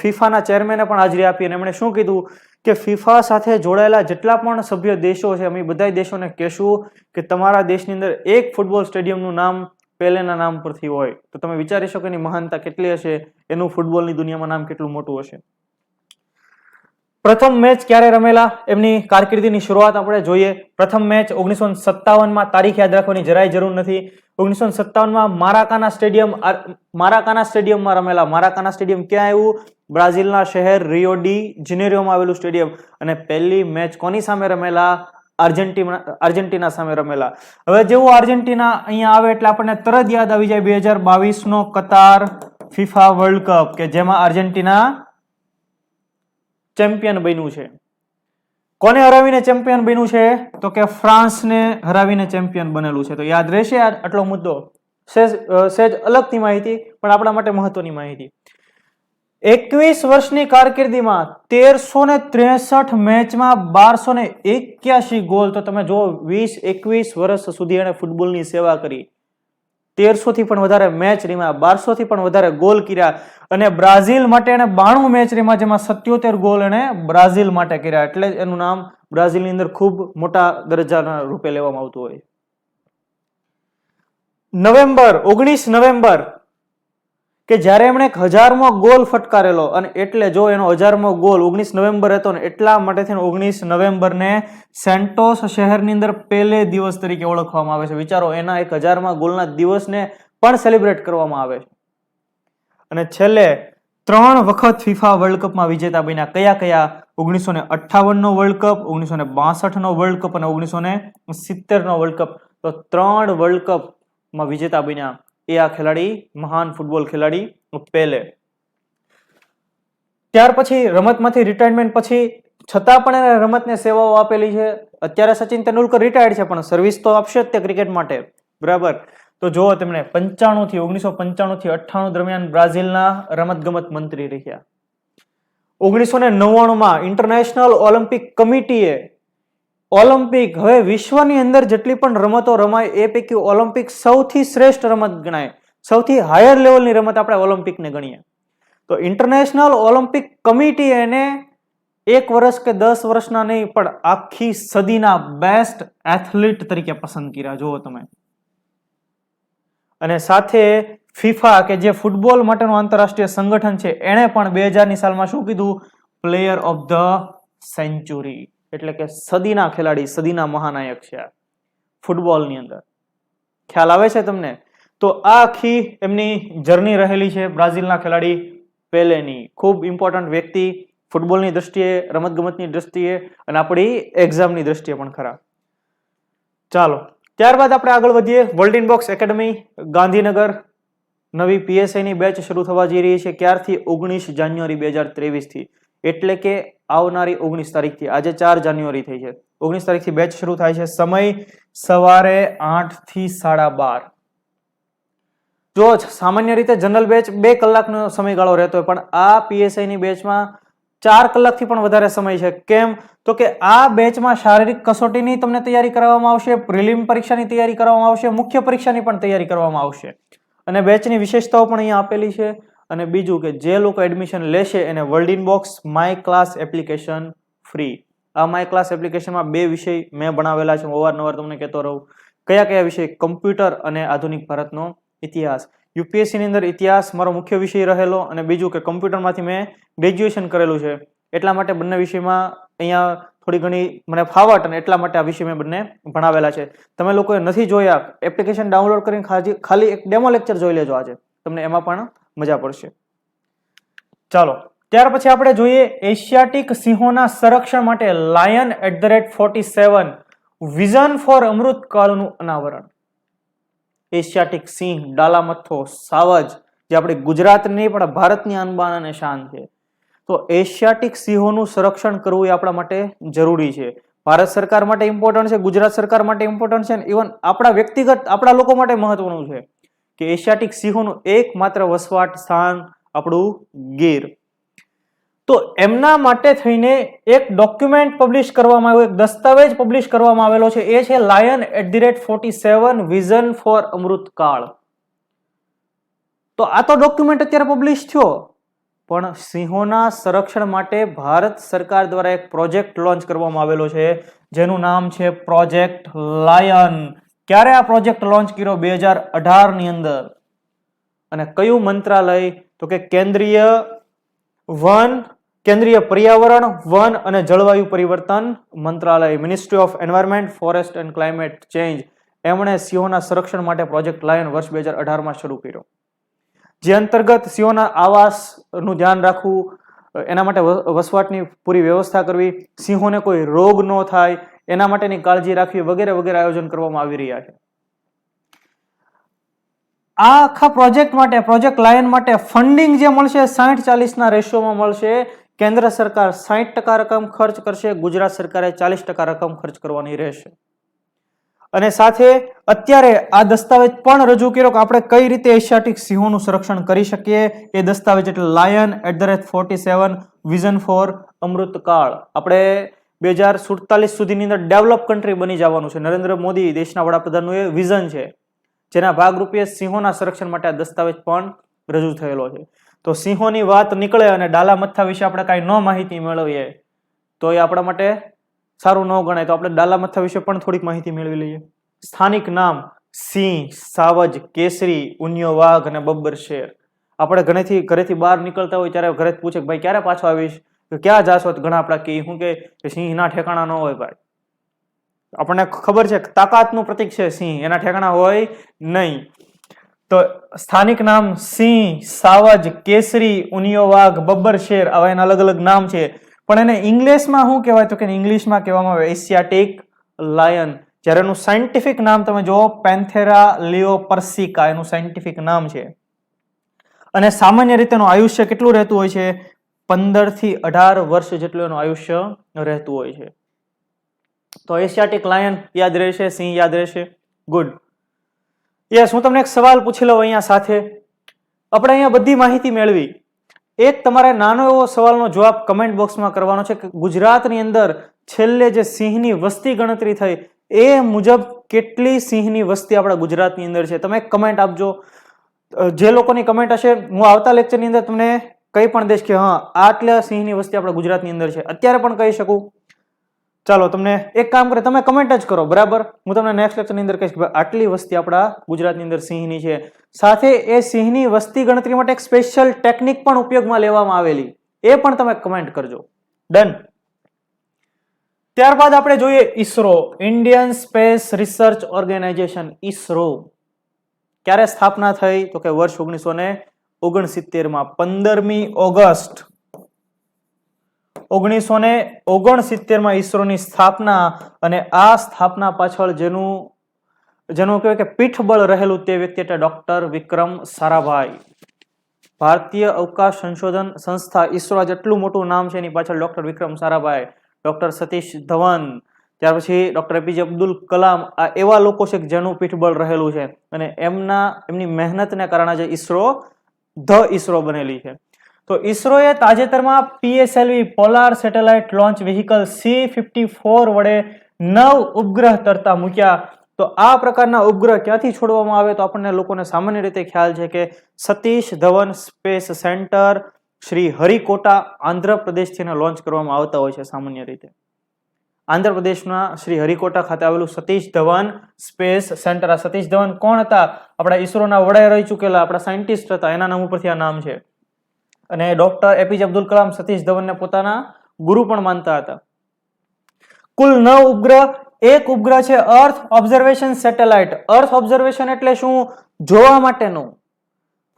ફિફાના ચેરમેને પણ હાજરી આપી અને એમણે શું કીધું કે ફિફા સાથે જોડાયેલા જેટલા પણ સભ્ય દેશો છે અમે બધા દેશોને કહેશું કે તમારા દેશની અંદર એક ફૂટબોલ સ્ટેડિયમનું નામ પેલેના નામ પરથી હોય. તો તમે વિચારી શકો એની મહાનતા કેટલી હશે, એનું ફૂટબોલની દુનિયામાં નામ કેટલું મોટું હશે. પ્રથમ મેચ ક્યારે રમેલા, એમની કારકિર્દીની શરૂઆત આપણે જોઈએ. પ્રથમ મેચ 1957માં, તારીખ યાદ રાખવાની જરાય જરૂર નથી. 1957માં મારાકાના સ્ટેડિયમમાં રમેલા. મારાકાના સ્ટેડિયમ ક્યાં આવ્યું? બ્રાઝિલના શહેર રિયો ડી જનેરિયોમાં આવેલું સ્ટેડિયમ. અને પહેલી મેચ કોની સામે રમેલા? આર્જેન્ટિના સામે રમેલા. હવે જેવું આર્જેન્ટિના અહીંયા આવે એટલે આપણને તરત યાદ આવી જાય 2022નો કતાર ફિફા વર્લ્ડ કપ કે જેમાં આર્જેન્ટિના ચેમ્પિયન બન્યું છે. કોને હરાવીને ચેમ્પિયન બન્યું છે? તો કે ફ્રાન્સને હરાવીને ચેમ્પિયન બનેલું છે. તો યાદ રહેશે આટલો મુદ્દો. સેજ અલગથી માહિતી પણ આપણા માટે મહત્વની માહિતી. 21 વર્ષની કારકિર્દીમાં 1363 મેચમાં 1281 ગોલ. તો તમે જો 20-21 વર્ષ સુધી એને ફૂટબોલની સેવા કરી. 1300 થી પણ વધારે મેચ રમ્યા, 1200 થી પણ વધારે ગોલ કર્યા અને બ્રાઝિલ માટે એને 92 મેચ રમ્યા જેમાં 77 ગોલ એને બ્રાઝિલ માટે કર્યા. એટલે જ એનું નામ બ્રાઝિલની અંદર ખૂબ મોટા દરજ્જાના રૂપે લેવામાં આવતું હોય. 19 નવેમ્બર કે જ્યારે એમણે 1000મો ગોલ ફટકારેલો અને એટલે જો એનો 1000મો ગોલ 19 નવેમ્બર હતો ને એટલા માટે 19 નવેમ્બરને સેન્ટોસ શહેરની અંદર પેલે દિવસ તરીકે ઓળખવામાં આવે છે. વિચારો, એના 1000મા ગોલના દિવસને પણ સેલિબ્રેટ કરવામાં આવે છે. અને છેલ્લે 3 વખત ફિફા વર્લ્ડ કપમાં વિજેતા બન્યા. કયા? 1958નો વર્લ્ડ કપ, 1962નો વર્લ્ડ કપ અને 1970નો વર્લ્ડ કપ. તો 3 વર્લ્ડ કપમાં વિજેતા બન્યા એ આ ખેલાડી, મહાન ફૂટબોલ ખેલાડી પેલે. ત્યાર પછી રમતમાંથી રિટાયરમેન્ટ પછી છતાં પણ એને રમતને સેવાઓ આપેલી છે. અત્યારે સચિન તેંડુલકર રિટાયર્ડ છે પણ સર્વિસ તો આપશે જ તે ક્રિકેટ માટે, બરાબર. તો જુઓ, તેમણે 1995 થી 98 દરમિયાન બ્રાઝિલના રમતગમત મંત્રી રહ્યા. 1999માં ઇન્ટરનેશનલ ઓલિમ્પિક કમિટીએ ઓલિમ્પિક, હવે વિશ્વની અંદર જેટલી પણ રમતો રમાય એ પૈકી ઓલિમ્પિક સૌથી શ્રેષ્ઠ રમત ગણાય. સૌથી હાયર લેવલની રમત આપણે ઓલિમ્પિકને ગણીએ. તો ઇન્ટરનેશનલ ઓલિમ્પિક કમિટી એને 1 વર્ષ કે 10 વર્ષના નહીં પણ આખી સદીના બેસ્ટ એથ્લીટ તરીકે પસંદ કર્યા. જુઓ તમે. અને સાથે ફિફા કે જે ફૂટબોલ માટેનું આંતરરાષ્ટ્રીય સંગઠન છે એણે પણ 2000ની સાલમાં શું કીધું? પ્લેયર ઓફ ધ સેન્ચુરી, એટલે કે સદીના ખેલાડી, સદીના મહાનાયક છે ફૂટબોલની અંદર. ખ્યાલ આવે છે તમને? તો આ આખી એમની જર્ની રહેલી છે બ્રાઝિલના ખેલાડી પેલેની. ખૂબ ઇમ્પોર્ટન્ટ વ્યક્તિ ફૂટબોલની દ્રષ્ટિએ, રમતગમતની દ્રષ્ટિએ અને આપણી એક્ઝામની દ્રષ્ટિએ પણ ખરા. ચાલો, ત્યારબાદ આપણે આગળ વધીએ. વર્લ્ડ ઇનબોક્સ એકેડમી ગાંધીનગર નવી પીએસઆઈની બેચ શરૂ થવા જઈ રહી છે. ક્યારથી? 19 જાન્યુઆરી 2023 થી, એટલે કે આવનારી 19 તારીખથી. આજે 4 જાન્યુઆરી થઈ છે. 19 તારીખથી બેચ શરૂ થાય છે. સમય સવારે 8 થી 12:30. જો સામાન્ય રીતે જનરલ બેચ 2 કલાકનો સમયગાળો રહેતો હોય પણ આ પીએસઆઈની બેચમાં 4 કલાકથી પણ વધારે સમય છે. કેમ? તો કે આ બેચમાં શારીરિક કસોટીની તમને તૈયારી કરવામાં આવશે, પ્રિલિમ પરીક્ષાની તૈયારી કરવામાં આવશે, મુખ્ય પરીક્ષાની પણ તૈયારી કરવામાં આવશે. અને બેચની વિશેષતાઓ પણ અહીંયા આપેલી છે. અને બીજું કે જે લોકો એડમિશન લેશે એને world inbox my class application free. આ માય ક્લાસ એપ્લિકેશનમાં 2 વિષય મેં ભણાવેલા છે. હું અવારનવાર તમને કહેતો રહું. કયા વિષય? કમ્પ્યુટર અને આધુનિક ભારતનો ઇતિહાસ. યુપીએસસી ની અંદર ઇતિહાસ મારો મુખ્ય વિષય રહેલો અને બીજું કે કમ્પ્યુટરમાંથી મેં ગ્રેજ્યુએશન કરેલું છે એટલા માટે બંને વિષયમાં અહીંયા થોડી ઘણી મને ફાવટ અને એટલા માટે આ વિષય મેં બંને ભણાવેલા છે. તમે લોકોએ નથી જોયા, એપ્લિકેશન ડાઉનલોડ કરીને ખાલી એક ડેમો લેક્ચર જોઈ લેજો. આજે તમને એમાં પણ મજા પડશે. ચાલો, ત્યાર પછી આપણે જોઈએ એશિયાટિક સિંહોના સંરક્ષણ માટે lion@47 વિઝન ફોર અમૃતકાળનું અનાવરણ. એશિયાટિક સિંહ, ડાલામથ્થો, સાવજ જે આપણે ગુજરાતની નહીં પણ ભારતની આનબાન અને શાન છે. તો એશિયાટિક સિંહોનું સંરક્ષણ કરવું એ આપણા માટે જરૂરી છે. ભારત સરકાર માટે ઇમ્પોર્ટન્ટ છે, ગુજરાત સરકાર માટે ઇમ્પોર્ટન્ટ છે, ઇવન આપણા વ્યક્તિગત આપણા લોકો માટે મહત્વનું છે. કે એશિયાટિક સિંહોનું એકમાત્ર વસવાટ સ્થાન આપણું ગીર. તો એમના માટે થઈને એક ડોક્યુમેન્ટ પબ્લિશ કરવામાં આવ્યો, એક દસ્તાવેજ પબ્લિશ કરવામાં આવેલો છે, એ છે lion@47 વિઝન ફોર અમૃતકાળ. તો આ તો ડોક્યુમેન્ટ અત્યારે પબ્લિશ થયો, પણ સિંહોના સંરક્ષણ માટે ભારત સરકાર દ્વારા એક પ્રોજેક્ટ લોન્ચ કરવામાં આવેલો છે જેનું નામ છે પ્રોજેક્ટ લાયન. ક્યારે આ પ્રોજેક્ટ લોન્ચ કર્યો? 2018 ની અંદર. અને કયું મંત્રાલય? તો કે કેન્દ્રીય પર્યાવરણ, વન અને જળવાયુ પરિવર્તન મંત્રાલય, ministry of environment, forest and climate change. એમણે સિંહોના સંરક્ષણ માટે પ્રોજેક્ટ લાયન વર્ષ 2018 શરૂ કર્યો, જે અંતર્ગત સિંહોના આવાસનું ધ્યાન રાખવું, એના માટે વસવાટની પૂરી વ્યવસ્થા કરવી, સિંહોને કોઈ રોગ ન થાય એના માટેની કાળજી રાખવી વગેરે વગેરે આયોજન કરવામાં આવી રહ્યા છે. આ આખા પ્રોજેક્ટ માટે, પ્રોજેક્ટ લાયન માટે ફંડિંગ જે મળશે 60-40 રેશિયોમાં મળશે. કેન્દ્ર સરકાર 60% રકમ ખર્ચ કરશે, ગુજરાત સરકારે 40% રકમ ખર્ચ કરવાની રહેશે. અને સાથે અત્યારે આ દસ્તાવેજ પણ રજૂ કર્યો કે આપણે કઈ રીતે એશિયાટિક સિંહોનું સંરક્ષણ કરી શકીએ. એ દસ્તાવેજ એટલે lion@47 વિઝન ફોર અમૃતકાળ. આપણે 2047 સુધીની અંદર ડેવલપ કન્ટ્રી બની જવાનું છે. નરેન્દ્ર મોદી દેશના વડાપ્રધાનનું એ વિઝન છે, જેના ભાગરૂપે સિંહોના સંરક્ષણ માટે આ દસ્તાવેજ પણ રજૂ થયેલો છે. તો સિંહોની વાત નીકળે અને ડાલા મથ્થા વિશે આપણે કાંઈ ન માહિતી મેળવીએ તો એ આપણા માટે સારું ન ગણાય. તો આપણે ડાલા મથ્થા વિશે પણ થોડીક માહિતી મેળવી લઈએ. સ્થાનિક નામ સિંહ, સાવજ, કેસરી, ઉનિયો વાઘ અને બબ્બર શેર. આપણે ઘરેથી બહાર નીકળતા હોય ત્યારે ઘરે પૂછે ભાઈ ક્યારે પાછો આવીશ, ક્યાં જાશો? ઘણા આપણા કે શું કે સિંહના ઠેકાણા ન હોય ભાઈ. આપણને ખબર છે તાકાતનું પ્રતીક છે સિંહ, એના ઠેકાણા હોય નહીં. તો સ્થાનિક નામ સિંહ, સાવજ, કેસરી, ઉનિયો વાઘ, બબ્બર શેર, આવા એના અલગ અલગ નામ છે. પણ એને ઇંગ્લિશમાં શું કહેવાય? તો કે ઇંગ્લિશમાં કહેવામાં આવે એશિયાટિક લાયન. જ્યારે એનું સાયન્ટિફિક નામ તમે જો પેન્થેરા લિયોપર્સિકા એનું સાયન્ટિફિક નામ છે. અને સામાન્ય રીતે એનું આયુષ્ય કેટલું રહેતું હોય છે? 15 થી 18 વર્ષ જેટલું એનું આયુષ્ય રહેતું હોય છે. તો એશિયાટિક લાયન યાદ રહેશે, સિંહ યાદ રહેશે. ગુડ. યસ, હું તમને એક સવાલ પૂછી લઉં અહીંયા સાથે. આપણે અહીંયા બધી માહિતી મેળવી. એક તમારે નાનો એવો સવાલનો જવાબ કમેન્ટ બોક્સમાં કરવાનો છે કે ગુજરાતની અંદર છેલ્લે જે સિંહની વસ્તી ગણતરી થઈ એ મુજબ કેટલી સિંહની વસ્તી આપણા ગુજરાતની અંદર છે? તમે કમેન્ટ આપજો. જે લોકોની કમેન્ટ હશે હું આવતા લેક્ચરની અંદર તમને કંઈ પણ દઈશ કે હા આટલા સિંહની વસ્તી આપણા ગુજરાતની અંદર છે. અત્યારે પણ કહી શકું. ચાલો તમને એક કામ કરે, તમે કમેન્ટ જ કરો, બરાબર? હું તમને નેક્સ્ટ લેક્ચરની અંદર કહીશ કે આટલી વસ્તી આપણા ગુજરાતની અંદર સિંહની છે. સાથે એ સિંહની વસ્તી ગણતરી માટે એક સ્પેશિયલ ટેકનિક પણ ઉપયોગમાં લેવામાં આવેલી, એ પણ તમે કમેન્ટ કરજો. ડન. ત્યારબાદ આપણે જોઈએ ISRO, Indian space research organization. ISRO ક્યારે સ્થાપના થઈ? તો કે વર્ષ 1969 15મી ઓગસ્ટ 1969 ઈસરોની સ્થાપના. અને આ સ્થાપના પાછળ જેનું કહેવાય કે પીઠબળ રહેલું તે વ્યક્તિ એટલે ડોક્ટર વિક્રમ સારાભાઈ. ભારતીય અવકાશ સંશોધન સંસ્થા ઈસરો જેટલું મોટું નામ છે એની પાછળ ડોક્ટર વિક્રમ સારાભાઈ, ડોક્ટર સતીશ ધવન, ત્યાર પછી ડોક્ટર એપીજે અબ્દુલ કલામ, આ એવા લોકો છે જેનું પીઠબળ રહેલું છે. અને એમની મહેનતને કારણે જે ઈસરો બનેલી છે. તો ઈસરોએ તાજેતરમાં PSLV polar satellite launch vehicle C-54 વડે 9 ઉપગ્રહ તરતા મૂક્યા. તો આ પ્રકારના ઉપગ્રહ ક્યાંથી છોડવામાં આવે? તો આપણને લોકોને સામાન્ય રીતે ખ્યાલ છે કે Satish Dhawan Space Centre Sriharikota આંધ્રપ્રદેશથી લોન્ચ કરવામાં આવતા હોય છે. સામાન્ય રીતે આંધ્રપ્રદેશના શ્રી હરિકોટા ખાતે આવેલું સતીશ ધવન સ્પેસ સેન્ટર. આ સતીશ ધવન કોણ હતા? આપણા ઈસરોના વડા રહી ચૂકેલા આપણા સાયન્ટિસ્ટ હતા, એના નામ ઉપરથી આ નામ છે. અને ડોક્ટર એપીજે અબ્દુલ કલામ સતીશ ધવનને પોતાના ગુરુ પણ માનતા હતા. કુલ 9 ઉપગ્રહ. એક ઉપગ્રહ છે અર્થ ઓબ્ઝર્વેશન સેટેલાઇટ. અર્થ ઓબ્ઝર્વેશન એટલે શું? જોવા માટેનો,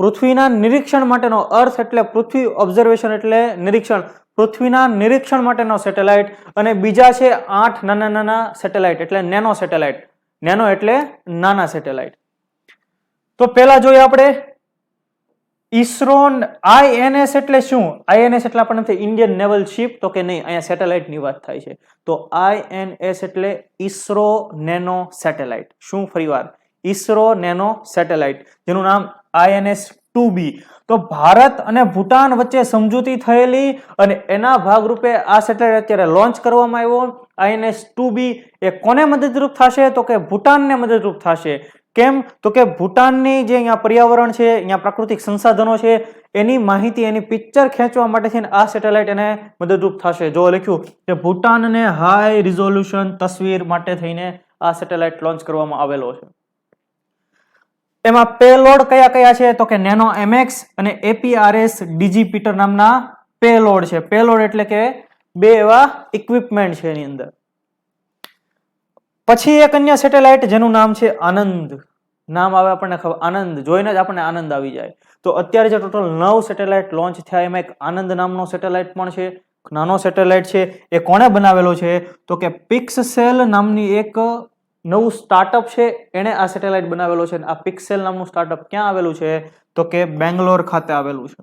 પૃથ્વીના નિરીક્ષણ માટેનો. અર્થ એટલે પૃથ્વી, ઓબ્ઝર્વેશન એટલે નિરીક્ષણ, પૃથ્વીના નિરીક્ષણ માટેનો સેટેલાઇટ. અને બીજા છે 8 નાના સેટેલાઇટ એટલે નેનો સેટેલાઇટ. નેનો એટલે નાના સેટેલાઇટ. તો પહેલા જોઈએ આપણે ઈસરો. INS એટલે શું? INS એટલે આપણને ઇન્ડિયન નેવલ શિપ, તો કે નહીં, અહીંયા સેટેલાઇટની વાત થાય છે. તો INS એટલે ઈસરો નેનો સેટેલાઇટ. શું? ફરીવાર ઈસરો નેનો સેટેલાઇટ, જેનું નામ INS-2B. તો ભારત અને ભૂટાન વચ્ચે સમજૂતી થયેલી અને એના ભાગરૂપે આ સેટેલાઇટ અત્યારે લોન્ચ કરવામાં આવ્યો. INS-2B એ કોને મદદરૂપ થશે? તો કે ભૂટાનને મદદરૂપ થશે. કેમ? તો કે ભૂટાનની જે અહીંયા પર્યાવરણ છે, અહીંયા પ્રાકૃતિક સંસાધનો છે, એની માહિતી, એની પિક્ચર ખેંચવા માટે આ સેટેલાઇટ એને મદદરૂપ થશે. જો લખ્યું કે ભૂટાનને હાઈ રિઝોલ્યુશન તસવીર માટે થઈને આ સેટેલાઇટ લોન્ચ કરવામાં આવેલો છે. એમાં પેલોડ કયા કયા છે? તો કે નેનો MX અને APRS ડિજીપીટર નામના પેલોડ છે. પેલોડ એટલે કે બે એવા ઇક્વિપમેન્ટ છે એની અંદર. પછી એક અન્ય સેટેલાઇટ જેનું નામ છે આનંદ. નામ આવે આપણને ખબર, આનંદ જોઈને જ આપણને આનંદ આવી જાય. તો અત્યારે જે ટોટલ 9 સેટેલાઇટ લોન્ચ થયા એમાં એક આનંદ નામનો સેટેલાઇટ પણ છે, નાનો સેટેલાઇટ છે. એ કોણે બનાવેલો છે? તો કે પિક્સસેલ નામની એક નવું સ્ટાર્ટઅપ છે, એને આ સેટેલાઇટ બનાવેલો છે. આ પિક્સેલ નામનું સ્ટાર્ટઅપ ક્યાં આવેલું છે? તો કે બેંગ્લોર ખાતે આવેલું છે.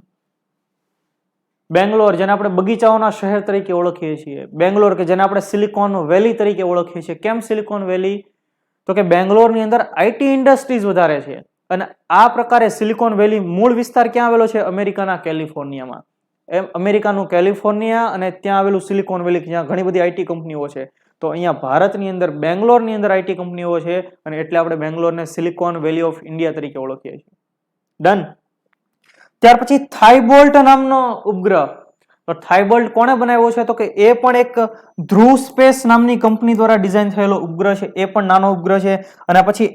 બેંગ્લોર, જેને આપણે બગીચાઓના શહેર તરીકે ઓળખીએ છીએ. બેંગ્લોર કે જેને આપણે સિલિકોન વેલી તરીકે ઓળખીએ છીએ. કેમ સિલિકોન વેલી? તો કે બેંગ્લોરની અંદર IT ઇન્ડસ્ટ્રીઝ વધારે છે. અને આ પ્રકારે સિલિકોન વેલી મૂળ વિસ્તાર ક્યાં આવેલો છે? અમેરિકાના કેલિફોર્નિયામાં. અમેરિકાનું કેલિફોર્નિયા અને ત્યાં આવેલું સિલિકોન વેલી, જ્યાં ઘણી બધી IT કંપનીઓ છે. તો અહીંયા ભારતની અંદર બેંગ્લોરની અંદર IT કંપનીઓ છે અને એટલે આપણે બેંગ્લોરને સિલિકોન વેલી ઓફ ઇન્ડિયા તરીકે ઓળખીએ છીએ. ડન. ત્યાર પછી થાઇબોલ્ટ નામનો ઉપગ્રહ. તો થાઇબોલ્ટ કોણે બનાવ્યો છે? તો કે એ પણ એક ધ્રુવ સ્પેસ નામની કંપની દ્વારા ડિઝાઇન થયેલો ઉપગ્રહ છે. એ પણ નાનો ઉપગ્રહ છે. અને પછી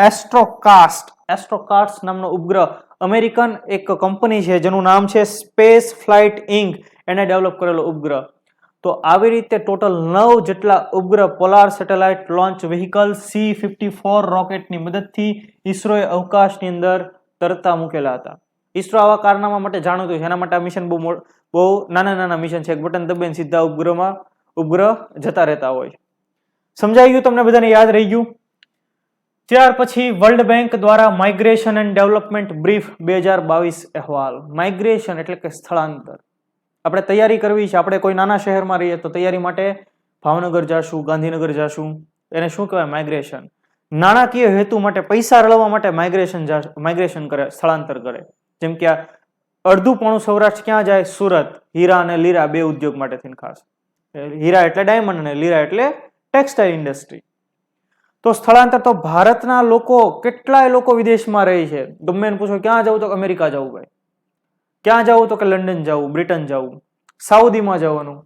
એસ્ટ્રોકાસ્ટ નામનો ઉપગ્રહ અમેરિકન એક કંપની છે જેનું નામ છે સ્પેસ ફ્લાઇટ ઇન્ક, એને ડેવલપ કરેલો ઉપગ્રહ. તો આવી રીતે ટોટલ 9 જેટલા ઉપગ્રહ polar satellite launch vehicle C-54 રોકેટની મદદથી ઈસરોએ અવકાશની અંદર તરતા મૂકેલા હતા. ઈસરો આવા કારનામા માટે જાણીતું છે. એના માટે આ મિશન બહુ નાના મિશન છે. એક બટન દબાઈને સીધા ઉપગ્રહ જતા રહેતા હોય. સમજાઈ ગયું તમને બધાને? યાદ રહી ગયું? ત્યાર પછી વર્લ્ડ બેંક દ્વારા માઇગ્રેશન એન્ડ ડેવલપમેન્ટ બ્રીફ 2022 અહેવાલ. માઇગ્રેશન એટલે કે સ્થળાંતર. આપણે તૈયારી કરવી છે. આપણે કોઈ નાના શહેરમાં રહીએ તો તૈયારી માટે ભાવનગર જાશું, ગાંધીનગર જાશું, એને શું કહેવાય? માઇગ્રેશન. નાણાકીય હેતુ માટે, પૈસા રળવા માટે માઇગ્રેશન કરે, સ્થળાંતર કરે. જેમ કે અડધું પોણું સૌરાષ્ટ્ર ક્યાં જાય? સુરત. હીરા અને લીરા બે ઉદ્યોગ માટે થઈને ખાસ. હીરા એટલે ડાયમંડ અને લીરા એટલે ટેક્સટાઇલ ઇન્ડસ્ટ્રી. તો સ્થળાંતર તો ભારતના લોકો, કેટલાય લોકો વિદેશમાં રહે છે. ગમે એને પૂછો ક્યાં જવું? તો અમેરિકા જવું. ભાઈ ક્યાં જવું? તો કે લંડન જવું, બ્રિટન જવું, સાઉદીમાં જવાનું.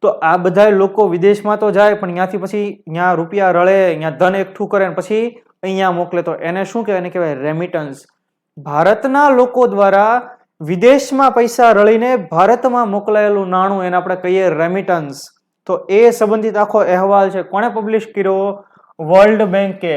તો આ બધા લોકો વિદેશમાં તો જાય, પણ ત્યાંથી પછી ત્યાં રૂપિયા રળે, ત્યાં ધન એકઠું કરે પછી અહીંયા મોકલે. તો એને શું કહેવાય? એને કહેવાય રેમિટન્સ. ભારતના લોકો દ્વારા વિદેશમાં પૈસા રળીને ભારતમાં મોકલાયેલું નાણું એને આપણે કહીએ રેમિટન્સ. તો એ સંબંધિત આખો અહેવાલ છે. કોણે પબ્લિશ કર્યો? વર્લ્ડ બેંકે.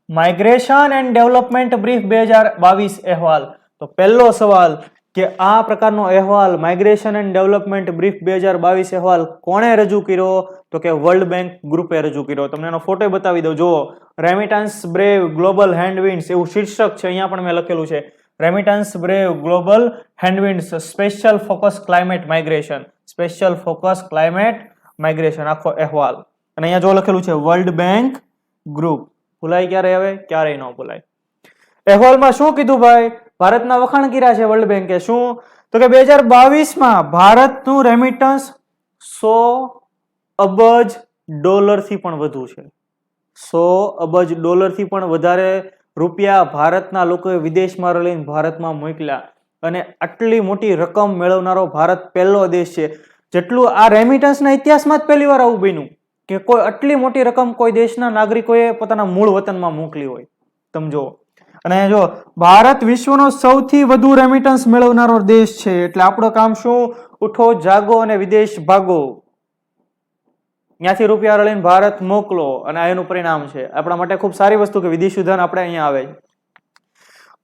માઇગ્રેશન એન્ડ ડેવલપમેન્ટ બ્રીફ 2022 અહેવાલ. તો પહેલો સવાલ કે આ પ્રકારનો અહેવાલ માઇગ્રેશન એન્ડ ડેવલપમેન્ટ બ્રીફ 2022 અહેવાલ કોણે રજૂ કર્યો? તો કે વર્લ્ડ બેંક ગ્રુપે રજૂ કર્યો. તમને એનો ફોટો બતાવી દઉં. જુઓ, રેમિટન્સ બ્રેવ ગ્લોબલ હેન્ડવિન્ડ્સ એવું શીર્ષક છે. અહીંયા પણ મેં લખેલું છે remittance brave global headwinds special focus climate migration. Special focus climate migration આખો અહેવાલ. અને અહીંયા જો લખેલું છે વર્લ્ડ બેંક ગ્રુપ. ભૂલાય ક્યારે? હવે ક્યારેય ન ભૂલાય. અહેવાલમાં શું કીધું ભાઈ? ભારતના વખાણ કર્યા છે વર્લ્ડ બેંકે. શું? તો કે 2022માં ભારતનું રેમિટન્સ 100 અબજ ડોલરથી પણ વધુ છે. 100 અબજ ડોલરથી પણ વધારે રૂપિયા ભારતના લોકોએ વિદેશમાં રહીને ભારતમાં મોકલ્યા. અને આટલી મોટી રકમ મેળવનારો ભારત પહેલો દેશ છે. જેટલું આ રેમિટન્સના ઇતિહાસમાં જ પહેલી વાર આવું બન્યું કે કોઈ આટલી મોટી રકમ કોઈ દેશના નાગરિકોએ પોતાના મૂળ વતનમાં મોકલી હોય. સમજો. અને જો ભારત વિશ્વનો સૌથી વધુ રેમિટન્સ મેળવનારો દેશ છે. એટલે આપણું કામ શું? ઉઠો, જાગો અને વિદેશ ભાગો. ત્યાંથી રૂપિયા રળીને ભારત મોકલો. અને આ એનું પરિણામ છે. આપણા માટે ખૂબ સારી વસ્તુ કે વિદેશી ધન આપણે અહીંયા આવે.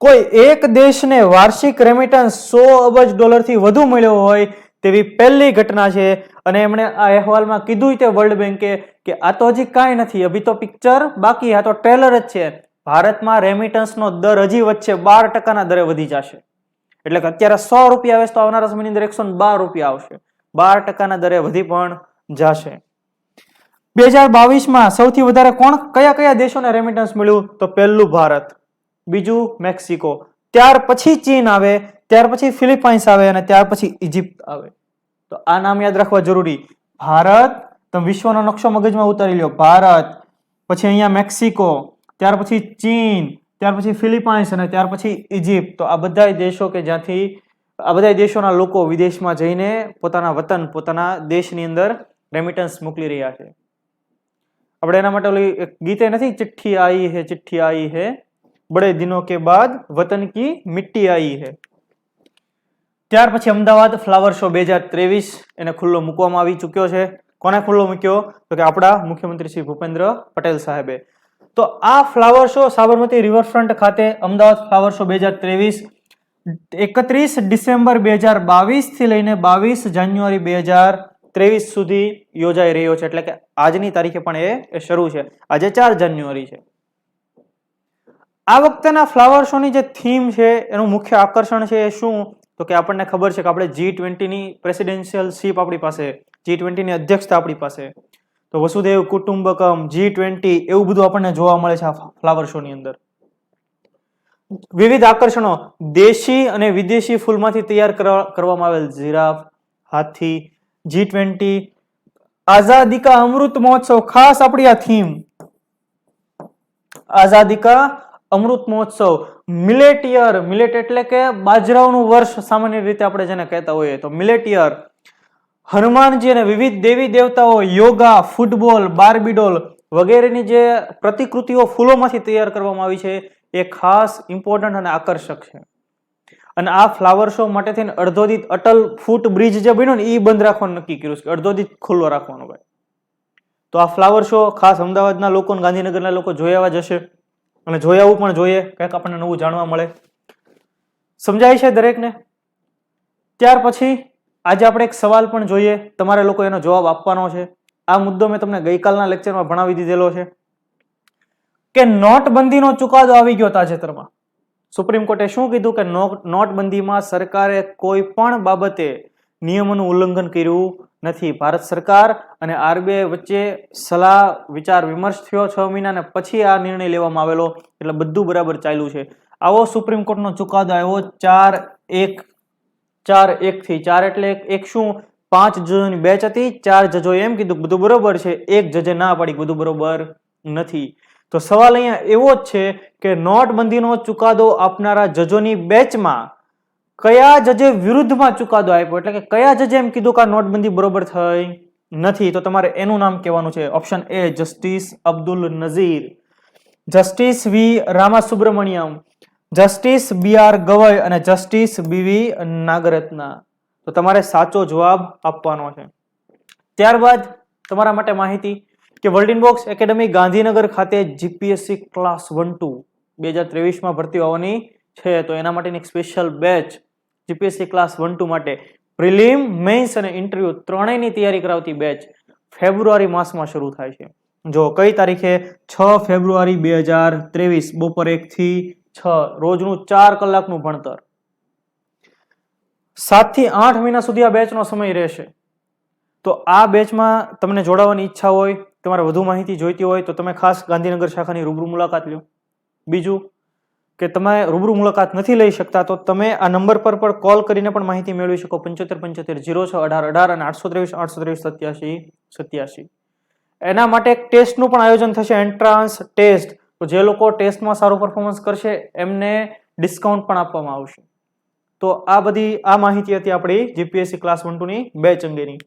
કોઈ એક દેશને વાર્ષિક રેમિટન્સ 100 અબજ ડોલરથી વધુ મળ્યો હોય તેવી પહેલી ઘટના છે. અને એમણે આ અહેવાલમાં કીધું તે વર્લ્ડ બેંકે કે આ તો હજી કાંઈ નથી, અભી તો પિક્ચર બાકી, આ તો ટ્રેલર જ છે. ભારતમાં રેમિટન્સનો દર હજી વધશે, 12% દરે વધી જશે. એટલે કે અત્યારે 100 રૂપિયા આવે તો આવનારા સમયની અંદર 112 રૂપિયા આવશે. 12% દરે વધી પણ જશે. 2022માં સૌથી વધારે કયા કયા દેશોને રેમિટન્સ મળ્યું? તો પહેલું ભારત, બીજું મેક્સિકો, ત્યાર પછી ચીન આવે, ત્યાર પછી ફિલિપાઇન્સ આવે અને ત્યાર પછી ઇજિપ્ત આવે. તો આ નામ યાદ રાખવા જરૂરી. ભારત, તમે વિશ્વનો નકશો મગજમાં ઉતારી લો. ભારત, પછી અહીંયા મેક્સિકો, ત્યાર પછી ચીન, ત્યાર પછી ફિલિપાઇન્સ અને ત્યાર પછી ઇજિપ્ત. તો આ બધા દેશો કે જ્યાંથી આ બધા દેશોના લોકો વિદેશમાં જઈને પોતાના વતન, પોતાના દેશની અંદર રેમિટન્સ મોકલી રહ્યા છે. આપણે એના માટે ઓલી એક ગીતે નથી, ચિઠ્ઠી આઈ હે ચિઠ્ઠી આઈ હે, બડે દિનો કે બાદ વતન કી મિટ્ટી આઈ હે. ત્યાર પછી અમદાવાદ ફ્લાવર શો 2023 એને ખુલ્લો મૂકવામાં આવી ચૂક્યો છે. કોને ખુલ્લો મૂક્યો? તો કે આપણા મુખ્યમંત્રી શ્રી ભૂપેન્દ્ર પટેલ સાહેબે. તો આ ફ્લાવર શો સાબરમતી રિવરફ્રન્ટ ખાતે અમદાવાદ ફ્લાવર શો 2023 31 ડિસેમ્બર 2022 થી લઈને 22 જાન્યુઆરી 2023 સુધી યોજાઈ રહ્યો છે. એટલે કે આજની તારીખે પણ એ શરૂ છે. આજે 4 જાન્યુઆરી છે. આ વખતેના ફ્લાવર શો ની જે થીમ છે, એનું મુખ્ય આકર્ષણ છે એ શું? તો કે આપણને ખબર છે કે આપણે G20 ની પ્રેસિડેન્શિયલ શિપ આપણી પાસે, G20 ની અધ્યક્ષતા આપણી પાસે, તો વસુધૈવ કુટુંબકમ, G20 એવું બધું આપણને જોવા મળે છે આ ફ્લાવર શો ની અંદર. વિવિધ આકર્ષણો દેશી અને વિદેશી ફૂલમાંથી તૈયાર કરવામાં આવેલ જીરાફ, હાથી, G20, આઝાદી કા અમૃત મહોત્સવ, ખાસ આપણી આ થીમ આઝાદી કા Amrit Mahotsav. Millet year, millet એટલે કે બાજરાઓનું વર્ષ સામાન્ય રીતે આપણે જેને કહેતા હોઈએ, તો મિલેટ યર. હનુમાનજી અને વિવિધ દેવી દેવતાઓ, યોગા, ફૂટબોલ, બાર્બીડોલ વગેરેની જે પ્રતિકૃતિઓ ફૂલોમાંથી તૈયાર કરવામાં આવી છે એ ખાસ ઇમ્પોર્ટન્ટ અને આકર્ષક છે. અને આ ફ્લાવર શો માટે થઈને અડધોદિત અટલ ફૂટ બ્રિજ જે બન્યો ને એ બંધ રાખવાનું નક્કી કર્યું છે, અડધોદિત ખુલ્લો રાખવાનો ભાઈ. તો આ ફ્લાવર શો ખાસ અમદાવાદના લોકો, ગાંધીનગરના લોકો જોઈ આવવા જશે અને જોઈ આવવું પણ જોઈએ, કંઈક આપણને નવું જાણવા મળે. સમજાય છે દરેકને? ત્યાર પછી આજે આપણે એક સવાલ પણ જોઈએ, તમારે લોકો એનો જવાબ આપવાનો છે. આ મુદ્દો મેં તમને ગઈકાલના લેક્ચરમાં ભણાવી દીધેલો છે કે નોટબંધીનો ચુકાદો આવી ગયો તાજેતરમાં. સુપ્રીમ કોર્ટે શું કીધું કે નોટબંધીમાં સરકારે કોઈ પણ બાબતે નિયમોનું ઉલ્લંઘન કર્યું નથી. ભારત સરકાર અને RBI વચ્ચે સલાહ વિચાર વિમર્શ થયો 6 મહિના ને પછી આ નિર્ણય લેવામાં આવેલો, એટલે બધું બરાબર ચાલ્યું છે. આવો સુપ્રીમ કોર્ટનો ચુકાદો આવ્યો 4-1 થી. 4 એટલે એક શું, 5 જજોની બેચ હતી, 4 જજોએ એમ કીધું બધું બરોબર છે, 1 જજે ના પાડી બધું બરોબર નથી. તો સવાલ અહીંયા એવો જ છે કે નોટબંધીનો ચુકાદો આપનારા જજોની બેચમાં કયા જજે વિરુદ્ધમાં ચુકાદો આપ્યો, એટલે કે કયા જજે એમ કીધું કે આ નોટબંધી બરોબર થઈ નથી. તો તમારે એનું નામ કહેવાનું છે. Option A justice Abdul Nazeer, justice V Ramasubramanian, justice BR Gavai અને જસ્ટિસ BV નાગરત્ના. તો તમારે સાચો જવાબ આપવાનો છે. ત્યારબાદ તમારા માટે માહિતી કે વર્લ્ડ ઇનબોક્સ એકેડમી ગાંધીનગર ખાતે GPSC ક્લાસ 1-2 2023માં ભરતી આવવાની છે. તો એના માટેની એક સ્પેશિયલ બેચ GPSC ક્લાસ 1-2 માટે પ્રિલિમ, મેઇન્સ અને ઇન્ટરવ્યુ ત્રણેયની તૈયારી કરાવતી બેચ ફેબ્રુઆરી માસમાં શરૂ થાય છે. જો કઈ તારીખે? 6 ફેબ્રુઆરી 2023 બપોર 1 થી 6 રોજનું 4 કલાકનું ભણતર. 7 થી 8 મહિના સુધી આ બેચનો સમય રહેશે. તો આ બેચમાં તમને જોડાવાની ઈચ્છા હોય, તમારે વધુ માહિતી જોઈતી હોય તો તમે ખાસ ગાંધીનગર શાખાની રૂબરૂ મુલાકાત લો. બીજું કે તમે રૂબરૂ મુલાકાત નથી લઈ શકતા તો તમે આ નંબર પર પણ કોલ કરીને પણ માહિતી મેળવી શકો. 7575 06 18 18 અને 823 823 87 87. એના માટે એક ટેસ્ટનું પણ આયોજન થશે, એન્ટ્રાન્સ ટેસ્ટ. તો જે લોકો ટેસ્ટમાં સારું પરફોર્મન્સ કરશે એમને ડિસ્કાઉન્ટ પણ આપવામાં આવશે. તો આ માહિતી હતી આપણી GPSC ક્લાસ 1-2 ની બેચ અંગેની.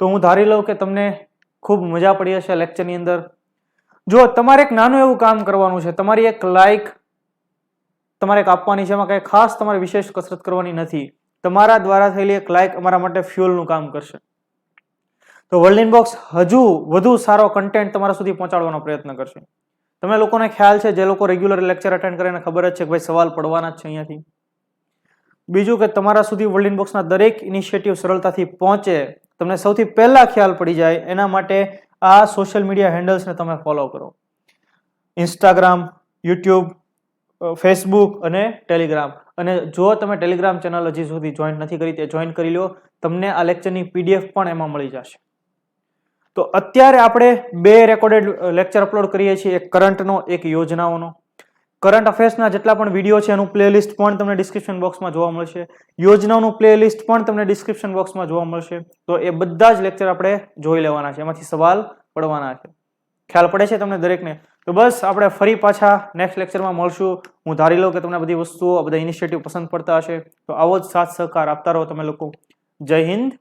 તો હું ધારી લઉં કે તમને ખૂબ મજા પડી હશે લેક્ચરની અંદર. જો તમારે એક નાનું એવું કામ કરવાનું છે, તમારી એક લાઈક તમારે એક આપવાની છે, એમાં કંઈ ખાસ તમારે વિશેષ કસરત કરવાની નથી. તમારા દ્વારા થયેલી એક લાઈક અમારા માટે ફ્યુઅલનું કામ કરશે. તો વર્લ્ડ ઇનબોક્સ હજુ વધુ સારો કન્ટેન્ટ તમારા સુધી પહોંચાડવાનો પ્રયત્ન કરશે. તમે લોકોને ખ્યાલ છે, જે લોકો રેગ્યુલર લેક્ચર અટેન્ડ કરે એને ખબર જ છે કે ભાઈ સવાલ પડવાના જ છે અહીંયાથી. બીજું કે તમારા સુધી વર્લ્ડ ઇનબોક્સના દરેક ઇનિશિયેટિવ સરળતાથી પહોંચે, તમને સૌથી પહેલા ખ્યાલ પડી જાય, એના માટે આ સોશિયલ મીડિયા હેન્ડલ્સને તમે ફોલો કરો. ઇન્સ્ટાગ્રામ, યુટ્યુબ, ફેસબુક અને ટેલિગ્રામ. અને જો તમે ટેલિગ્રામ ચેનલ હજી સુધી જોઈન નથી કરી તે જોઈન કરી લો. તમને આ લેક્ચરની PDF પણ એમાં મળી જશે. તો અત્યારે આપણે 2 રેકોર્ડેડ લેક્ચર અપલોડ કરીએ છીએ, એક કરંટનો, એક યોજનાઓનો. કરંટ અફેર્સના જેટલા પણ વિડીયો છે એનું પ્લેલિસ્ટ પણ તમને ડિસ્ક્રિપ્શન બોક્સમાં જોવા મળશે. યોજનાઓનું પ્લેલિસ્ટ પણ તમને ડિસ્ક્રિપ્શન બોક્સમાં જોવા મળશે. તો એ બધા જ લેક્ચર આપણે જોઈ લેવાના છે, એમાંથી સવાલ પડવાના છે. ખ્યાલ પડે છે તમને દરેકને? તો બસ આપણે ફરી પાછા નેક્સ્ટ લેક્ચરમાં મળશું. હું ધારી લઉં કે તમને બધી વસ્તુઓ, બધા ઇનિશિયેટિવ પસંદ પડતા હશે. તો આવો જ સાથ સહકાર આપતા રહો તમે લોકો. જય હિન્દ,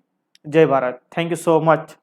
જય Bharat. Thank you so much.